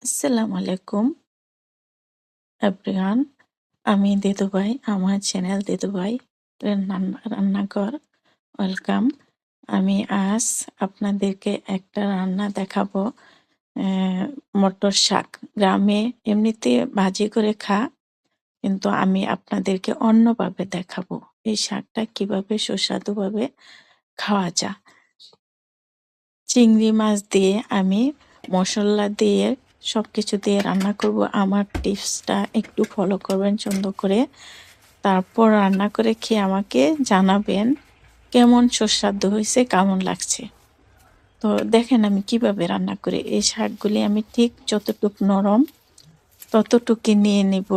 আসসালামু আলাইকুম এভরিওয়ান। আমি দিদু ভাই, আমার চ্যানেল দিদু ভাই রান্নাঘর, ওয়েলকাম। আমি আজ আপনাদেরকে একটা রান্না দেখাবো। মটর শাক গ্রামে এমনিতে ভাজি করে কিন্তু আমি আপনাদেরকে অন্যভাবে দেখাবো এই শাকটা কিভাবে সুস্বাদুভাবে খাওয়া যায়। চিংড়ি মাছ দিয়ে আমি মশলা দিয়ে সবকিছু দিয়ে রান্না করব। আমার টিপসটা একটু ফলো করবেন সুন্দর করে, তারপর রান্না করে খেয়ে আমাকে জানাবেন কেমন সুস্বাদু হয়েছে, কেমন লাগছে। তো দেখেন আমি কিভাবে রান্না করি। এই শাকগুলি আমি ঠিক যতটুক নরম ততটুকু নিয়ে নিব,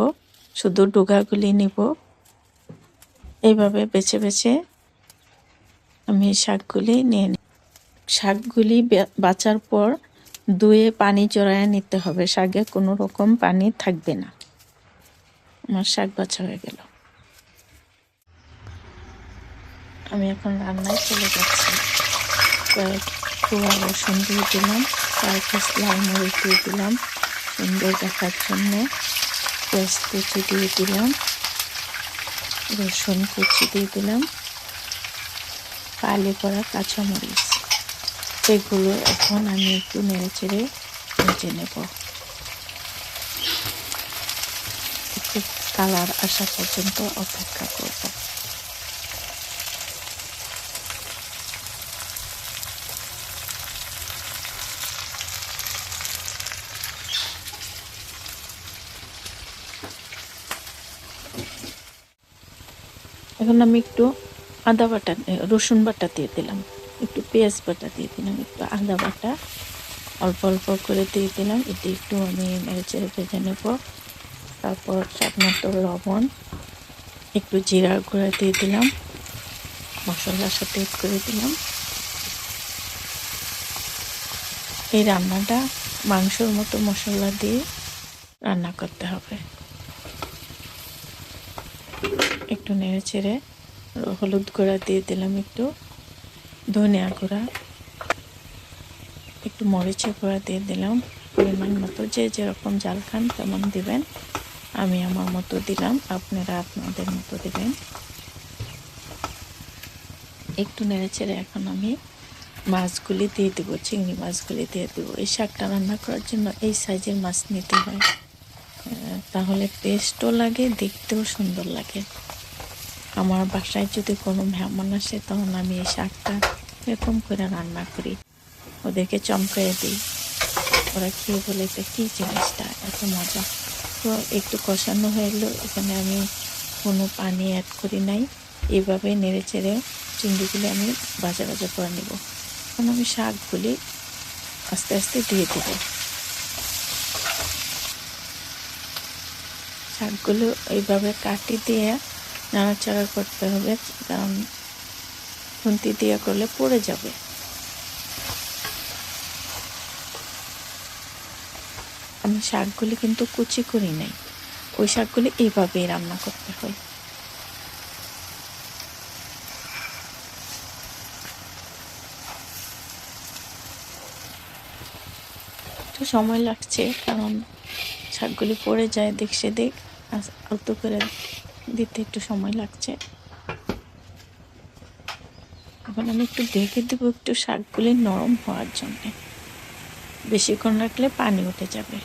শুধু ডুগাগুলি নিব। এইভাবে বেছে বেছে আমি শাকগুলি নিয়ে নিব। শাকগুলি বাছার পর ধুয়ে পানি জড়ায় নিতে হবে, শাকে কোনো রকম পানি থাকবে না। আমার শাক বাছা হয়ে গেল, আমি এখন রান্নায় চলে যাচ্ছি। কয়েক টুকরা রসুন দিয়ে দিলাম, কয়েক পিস লাল মরিচ দিয়ে দিলাম সুন্দর দেখার জন্য, পেঁয়াজ কুচি দিয়ে দিলাম, রসুন কুচি দিয়ে দিলাম, ফালি করা কাঁচামরিচ। এগুলো এখন আমি একটু নেড়ে চেড়ে ভেজে নেব, একটু কালার আসা পর্যন্ত অপেক্ষা করব। এখন আমি একটু আদা বাটা, রসুন বাটা দিয়ে দিলাম, একটু পেঁয়াজ বাটা দিয়ে দিলাম, একটু আদা বাটা অল্প অল্প করে দিয়ে দিলাম। এটি একটু আমি নেড়ে চেড়ে ভেজে নেব। তারপর স্বাদ মতো লবণ, একটু জিরা গুঁড়া দিয়ে দিলাম, মশলার সাথে এড করে দিলাম। এই রান্নাটা মাংসর মতো মশলা দিয়ে রান্না করতে হবে। একটু নেড়ে চেড়ে হলুদ গুঁড়া দিয়ে দিলাম, একটু ধনিয়া গুঁড়া, একটু মরিচের গুঁড়া দিয়ে দিলাম পরিমাণ মতো। যে যেরকম ঝাল খান তেমন দিবেন, আমি আমার মতো দিলাম, আপনারা আপনাদের মতো দিবেন। একটু নেড়ে চেড়ে এখন আমি মাছগুলি দিয়ে দেবো, চিংড়ি মাছগুলি দিয়ে দেবো। এই শাকটা রান্না করার জন্য এই সাইজের মাছ নিতে হয়, তাহলে টেস্টও লাগে, দেখতেও সুন্দর লাগে। আমার বাসায় যদি কোনো মেহমান আসে তখন আমি এই শাকটা এরকম করে রান্না করি, ওদেরকে চমকাইয়ে দিই। ওরা খেয়ে বলে এটা কী জিনিসটা এত মজা। তো একটু কষানো হয়ে এলো, এখানে আমি কোনো পানি অ্যাড করি নাই, এইভাবে নেড়ে চেড়ে চিংড়িগুলি আমি ভাজা ভাজা করে নেব। এখন আমি শাকগুলি আস্তে আস্তে দিয়ে দেব। শাকগুলো এইভাবে কাটি দিয়ে নাড়াচাড়া করতে হবে, কারণ খুন্তি দিয়ে করলে পড়ে যাবে। আমি শাকগুলি কিন্তু কুচি করি নাই, ওই শাকগুলি এইভাবেই রান্না করতে হয়। একটু সময় লাগছে, কারণ শাকগুলি পড়ে যায় দিক সেদিক, আলতো করে দিতে একটু সময় লাগছে। এখন আমি একটু ঢেকে দেবো, একটু শাকগুলি নরম হওয়ার জন্য। বেশিক্ষণ রাখলে পানি উঠে যাবে।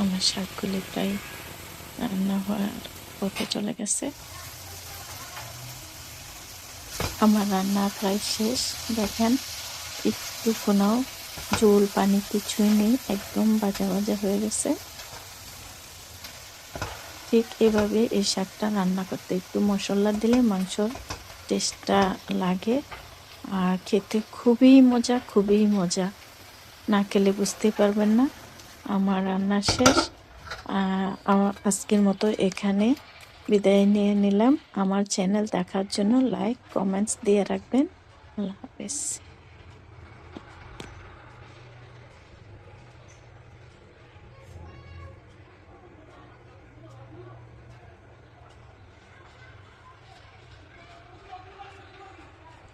আমার শাকগুলি প্রায় রান্না হওয়ার পথে চলে গেছে। আমার রান্না প্রায় শেষ, দেখেন একটু কোনো ঝোল পানি কিছুই নেই, একদম ভাজা ভাজা হয়ে গেছে। ঠিক এভাবে এই শাকটা রান্না করতে একটু মশলা দিলে মাংসর টেস্টটা লাগে, আর খেতে খুবই মজা, খুবই মজা। না খেলে বুঝতে পারবেন না। আমার রান্না শেষ। আমার আজকের মতো এখানে বিদায় নিয়ে নিলাম। আমার চ্যানেল দেখার জন্য লাইক কমেন্টস দিয়ে রাখবেন। আল্লাহ হাফেজ।